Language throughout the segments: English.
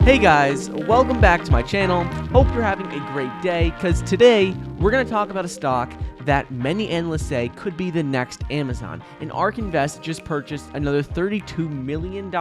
Hey guys, welcome back to my channel. Hope you're having a great day, because today we're going to talk about a stock that many analysts say could be the next Amazon. And Ark Invest just purchased another $32 million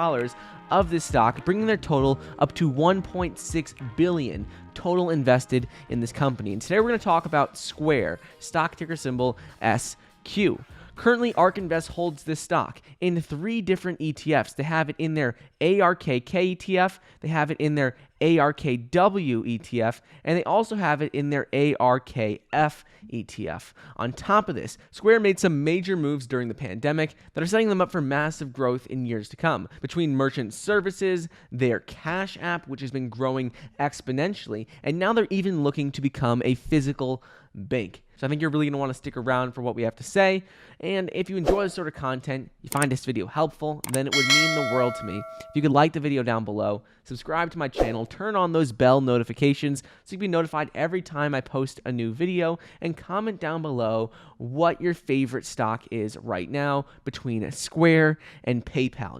of this stock, bringing their total up to $1.6 billion total invested in this company. And today we're going to talk about Square, stock ticker symbol SQ. Currently, Ark Invest holds this stock in 3 different ETFs. They have it in their ARKK ETF, they have it in their ARKW ETF, and they also have it in their ARKF ETF. On top of this, Square made some major moves during the pandemic that are setting them up for massive growth in years to come. Between merchant services, their Cash App, which has been growing exponentially, and now they're even looking to become a physical bank. So I think you're really going to want to stick around for what we have to say. And if you enjoy this sort of content, you find this video helpful, then it would mean the world to me if you could like the video down below, subscribe to my channel, turn on those bell notifications so you can be notified every time I post a new video, and comment down below what your favorite stock is right now between Square and PayPal.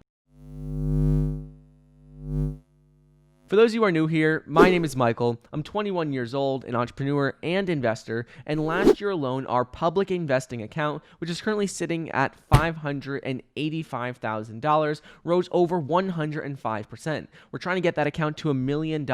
For those of you who are new here, my name is Michael. I'm 21 years old, an entrepreneur and investor, and last year alone, our public investing account, which is currently sitting at $585,000, rose over 105%. We're trying to get that account to $1 million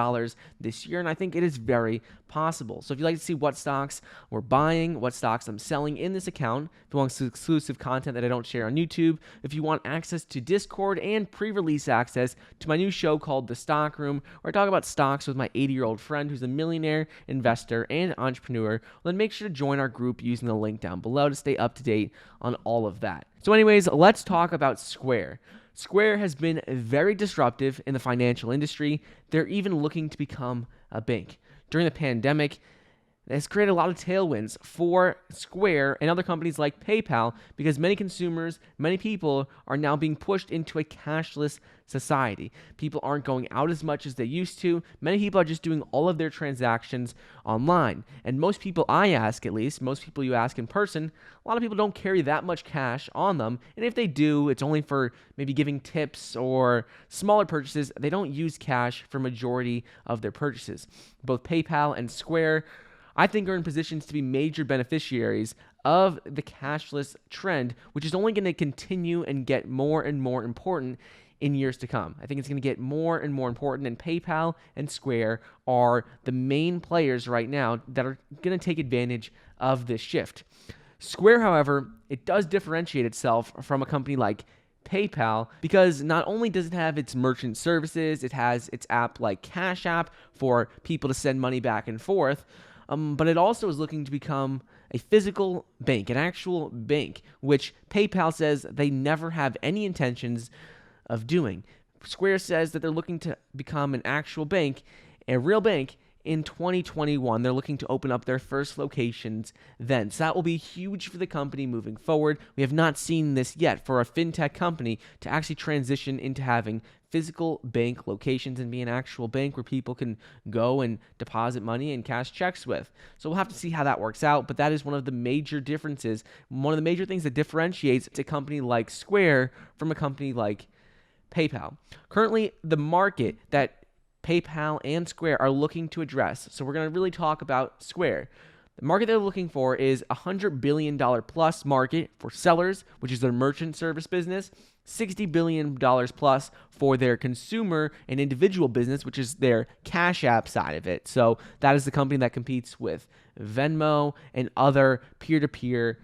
this year, and I think it is very possible. So if you'd like to see what stocks we're buying, what stocks I'm selling in this account, if you want exclusive content that I don't share on YouTube, if you want access to Discord and pre-release access to my new show called The Stock Room, where I talk about stocks with my 80-year-old friend who's a millionaire, investor, and entrepreneur, well, then make sure to join our group using the link down below to stay up to date on all of that. So anyways, let's talk about Square. Square has been very disruptive in the financial industry. They're even looking to become a bank. During the pandemic, it has created a lot of tailwinds for Square and other companies like PayPal, because many consumers, many people are now being pushed into a cashless society. People aren't going out as much as they used to. Many people are just doing all of their transactions online. And most people I ask, at least, most people you ask in person, a lot of people don't carry that much cash on them. And if they do, it's only for maybe giving tips or smaller purchases. They don't use cash for majority of their purchases. Both PayPal and Square, I think, are in positions to be major beneficiaries of the cashless trend, which is only going to continue and get more and more important in years to come. I think it's going to get more and more important, and PayPal and Square are the main players right now that are going to take advantage of this shift. Square, however, it does differentiate itself from a company like PayPal, because not only does it have its merchant services, it has its app like Cash App for people to send money back and forth, but it also is looking to become a physical bank, an actual bank, which PayPal says they never have any intentions of doing. Square says that they're looking to become an actual bank, a real bank, in 2021. They're looking to open up their first locations then. So that will be huge for the company moving forward. We have not seen this yet for a fintech company to actually transition into having physical bank locations and be an actual bank where people can go and deposit money and cash checks with. So we'll have to see how that works out, but that is one of the major differences, one of the major things that differentiates a company like Square from a company like PayPal. Currently, the market that PayPal and Square are looking to address, so we're going to really talk about Square. The market they're looking for is a $100 billion plus market for sellers, which is their merchant service business, $60 billion plus for their consumer and individual business, which is their Cash App side of it. So that is the company that competes with Venmo and other peer-to-peer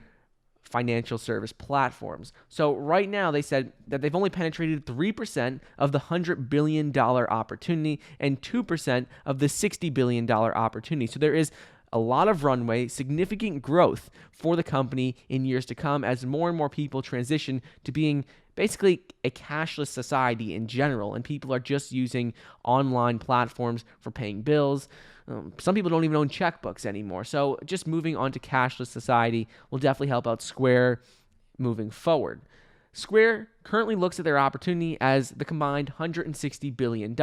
financial service platforms. So right now they said that they've only penetrated 3% of the $100 billion opportunity and 2% of the $60 billion opportunity. So there is a lot of runway, significant growth for the company in years to come as more and more people transition to being basically a cashless society in general, and people are just using online platforms for paying bills. Some people don't even own checkbooks anymore. So just moving on to cashless society will definitely help out Square moving forward. Square currently looks at their opportunity as the combined $160 billion.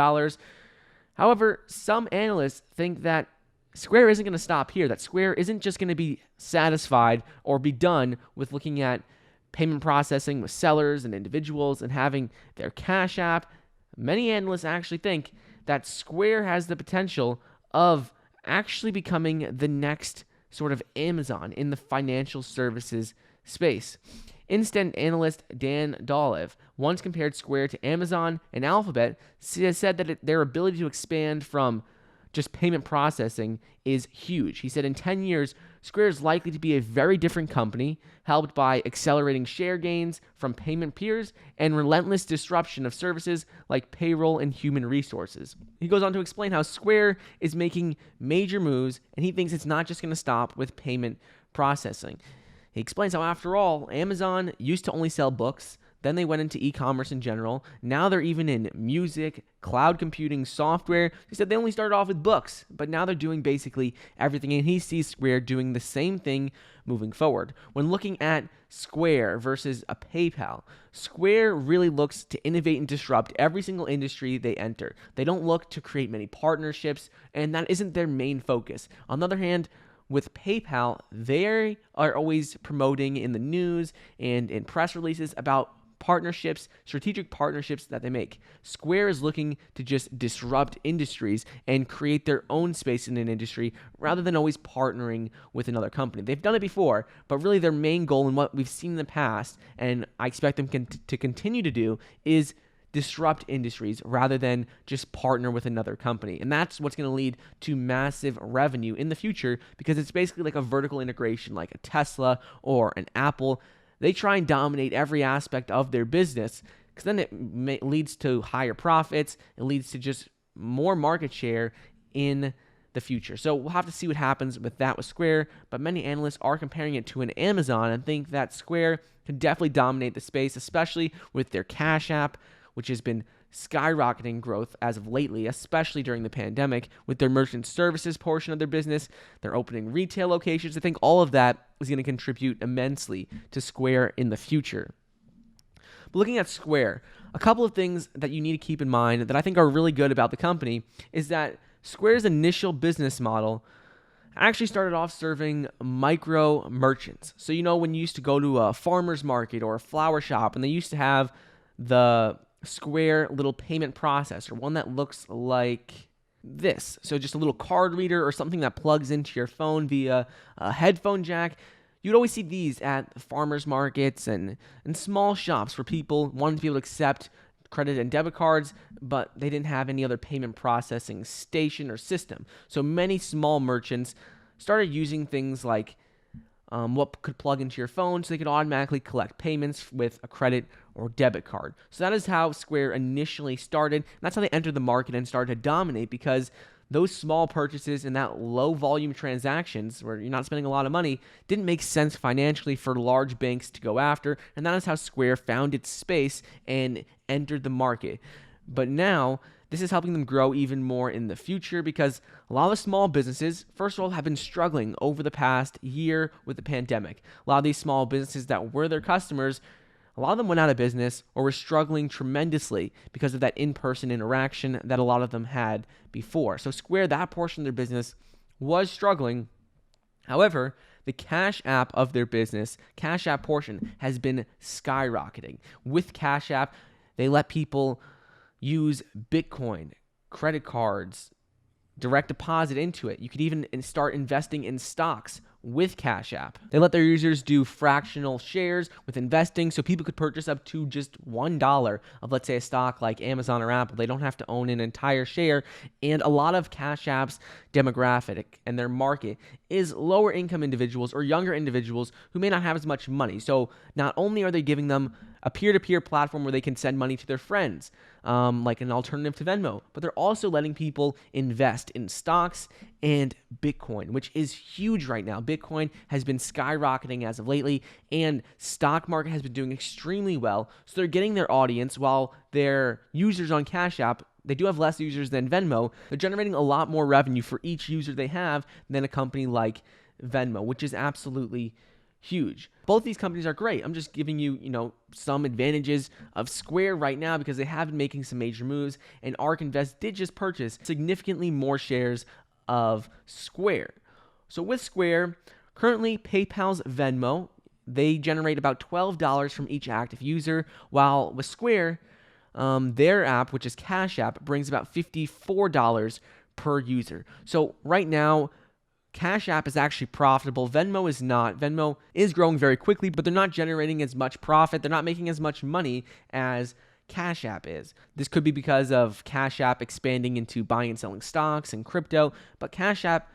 However, some analysts think that Square isn't going to stop here, that Square isn't just going to be satisfied or be done with looking at payment processing with sellers and individuals and having their Cash App. Many analysts actually think that Square has the potential of actually becoming the next sort of Amazon in the financial services space. Instant analyst Dan Dolev once compared Square to Amazon and Alphabet, said that their ability to expand from just payment processing is huge. He said in 10 years, Square is likely to be a very different company, helped by accelerating share gains from payment peers and relentless disruption of services like payroll and human resources. He goes on to explain how Square is making major moves, and he thinks it's not just going to stop with payment processing. He explains how, after all, Amazon used to only sell books. Then they went into e-commerce in general. Now they're even in music, cloud computing, software. He said they only started off with books, but now they're doing basically everything. And he sees Square doing the same thing moving forward. When looking at Square versus a PayPal, Square really looks to innovate and disrupt every single industry they enter. They don't look to create many partnerships, and that isn't their main focus. On the other hand, with PayPal, they are always promoting in the news and in press releases about partnerships, strategic partnerships that they make. Square is looking to just disrupt industries and create their own space in an industry rather than always partnering with another company. They've done it before, but really their main goal and what we've seen in the past, and I expect them to continue to do, is disrupt industries rather than just partner with another company. And that's what's going to lead to massive revenue in the future, because it's basically like a vertical integration, like a Tesla or an Apple. They try and dominate every aspect of their business, because then it leads to higher profits. It leads to just more market share in the future. So we'll have to see what happens with that with Square, but many analysts are comparing it to an Amazon and think that Square can definitely dominate the space, especially with their Cash App, which has been skyrocketing growth as of lately, especially during the pandemic, with their merchant services portion of their business. They're opening retail locations. I think all of that is going to contribute immensely to Square in the future. But looking at Square, a couple of things that you need to keep in mind that I think are really good about the company is that Square's initial business model actually started off serving micro merchants. So, when you used to go to a farmer's market or a flower shop, and they used to have the Square little payment processor, one that looks like this. So just a little card reader or something that plugs into your phone via a headphone jack. You'd always see these at farmers markets and small shops for people wanting to be able to accept credit and debit cards, but they didn't have any other payment processing station or system. So many small merchants started using things like what could plug into your phone so they could automatically collect payments with a credit or debit card. So that is how Square initially started. And that's how they entered the market and started to dominate, because those small purchases and that low volume transactions where you're not spending a lot of money didn't make sense financially for large banks to go after. And that is how Square found its space and entered the market. But now, this is helping them grow even more in the future, because a lot of small businesses, first of all, have been struggling over the past year with the pandemic. A lot of these small businesses that were their customers, a lot of them went out of business or were struggling tremendously because of that in-person interaction that a lot of them had before. So Square, that portion of their business was struggling. However, the Cash App of their business, Cash App portion, has been skyrocketing. With Cash App, they let people use Bitcoin, credit cards, direct deposit into it. You could even start investing in stocks with Cash App. They let their users do fractional shares with investing, so people could purchase up to just $1 of, let's say, a stock like Amazon or Apple. They don't have to own an entire share. And a lot of Cash App's demographic and their market is lower income individuals or younger individuals who may not have as much money. So not only are they giving them a peer-to-peer platform where they can send money to their friends, like an alternative to Venmo, but they're also letting people invest in stocks and Bitcoin, which is huge right now. Bitcoin has been skyrocketing as of lately, and stock market has been doing extremely well. So they're getting their audience, while their users on Cash App, they do have less users than Venmo. They're generating a lot more revenue for each user they have than a company like Venmo, which is absolutely huge. Both these companies are great. I'm just giving you, some advantages of Square right now because they have been making some major moves, and Ark Invest did just purchase significantly more shares of Square. So with Square, currently PayPal's Venmo, they generate about $12 from each active user, while with Square, their app, which is Cash App, brings about $54 per user. So right now, Cash App is actually profitable. Venmo is not. Venmo is growing very quickly, but they're not generating as much profit. They're not making as much money as Cash App is. This could be because of Cash App expanding into buying and selling stocks and crypto, but Cash App,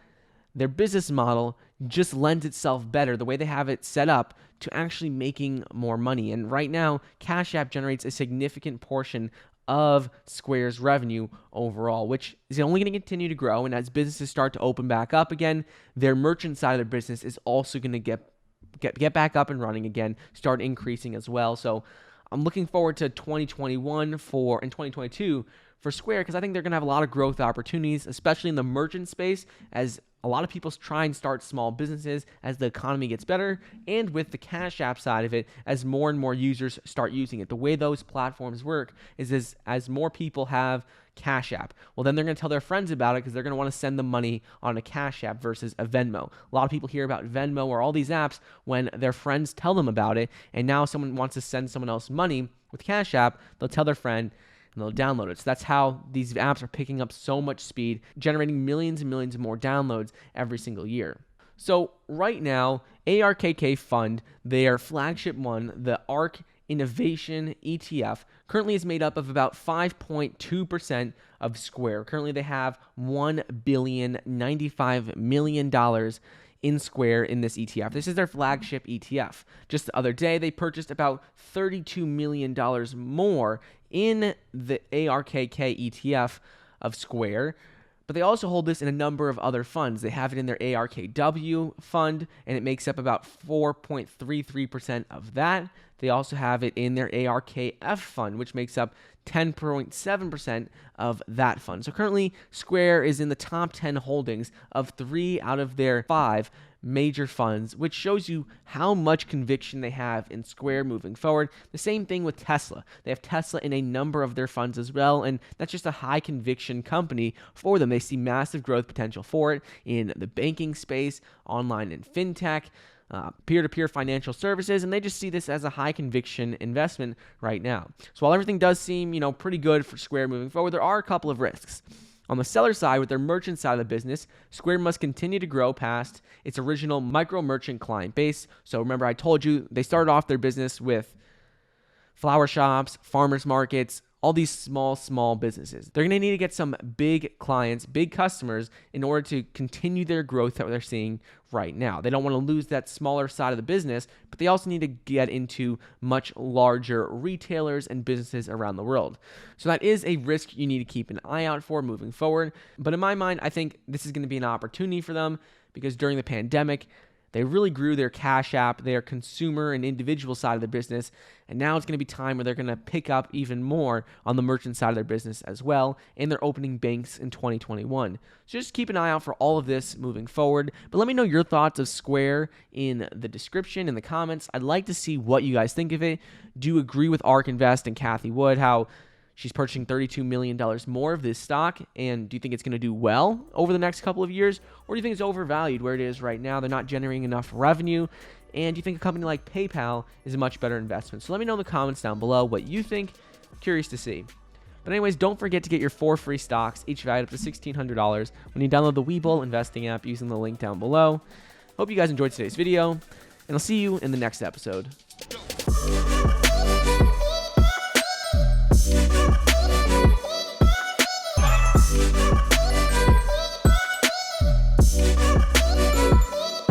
their business model just lends itself better, the way they have it set up, to actually making more money. And right now, Cash App generates a significant portion of Square's revenue overall, which is only going to continue to grow. And as businesses start to open back up again, their merchant side of their business is also going to get back up and running again, start increasing as well. So I'm looking forward to 2021 and 2022 for Square, because I think they're going to have a lot of growth opportunities, especially in the merchant space, as a lot of people try and start small businesses as the economy gets better, and with the Cash App side of it, as more and more users start using it. The way those platforms work is as more people have Cash App, well, then they're going to tell their friends about it because they're going to want to send them money on a Cash App versus a Venmo. A lot of people hear about Venmo or all these apps when their friends tell them about it, and now someone wants to send someone else money with Cash App, they'll tell their friend, and they'll download it. So that's how these apps are picking up so much speed, generating millions and millions of more downloads every single year. So right now, ARKK Fund, their flagship one, the Ark Innovation ETF, currently is made up of about 5.2% of Square. Currently they have $1.095 billion in Square in this ETF. This is their flagship ETF. Just the other day, they purchased about $32 million more in the ARKK ETF of Square, but they also hold this in a number of other funds. They have it in their ARKW fund, and it makes up about 4.33% of that. They also have it in their ARKF fund, which makes up 10.7% of that fund. So currently, Square is in the top 10 holdings of 3 out of their 5 major funds, which shows you how much conviction they have in Square moving forward. The same thing with Tesla. They have Tesla in a number of their funds as well, and that's just a high conviction company for them. They see massive growth potential for it in the banking space, online and fintech, peer-to-peer financial services, and they just see this as a high conviction investment right now. So while everything does seem, pretty good for Square moving forward, there are a couple of risks. On the seller side, with their merchant side of the business, Square must continue to grow past its original micro merchant client base. So remember, I told you they started off their business with flower shops, farmers markets, all these small businesses. They're going to need to get some big clients, big customers, in order to continue their growth that they're seeing right now. They don't want to lose that smaller side of the business, but they also need to get into much larger retailers and businesses around the world. So that is a risk you need to keep an eye out for moving forward. But in my mind, I think this is going to be an opportunity for them, because during the pandemic, they really grew their Cash App, their consumer and individual side of the business, and now it's going to be time where they're going to pick up even more on the merchant side of their business as well, and they're opening banks in 2021. So just keep an eye out for all of this moving forward. But let me know your thoughts of Square in the description, in the comments. I'd like to see what you guys think of it. Do you agree with Ark Invest and Cathie Wood, how she's purchasing $32 million more of this stock? And do you think it's going to do well over the next couple of years? Or do you think it's overvalued where it is right now? They're not generating enough revenue. And do you think a company like PayPal is a much better investment? So let me know in the comments down below what you think. I'm curious to see. But anyways, don't forget to get your 4 free stocks, each valued up to $1,600, when you download the Webull investing app using the link down below. Hope you guys enjoyed today's video, and I'll see you in the next episode.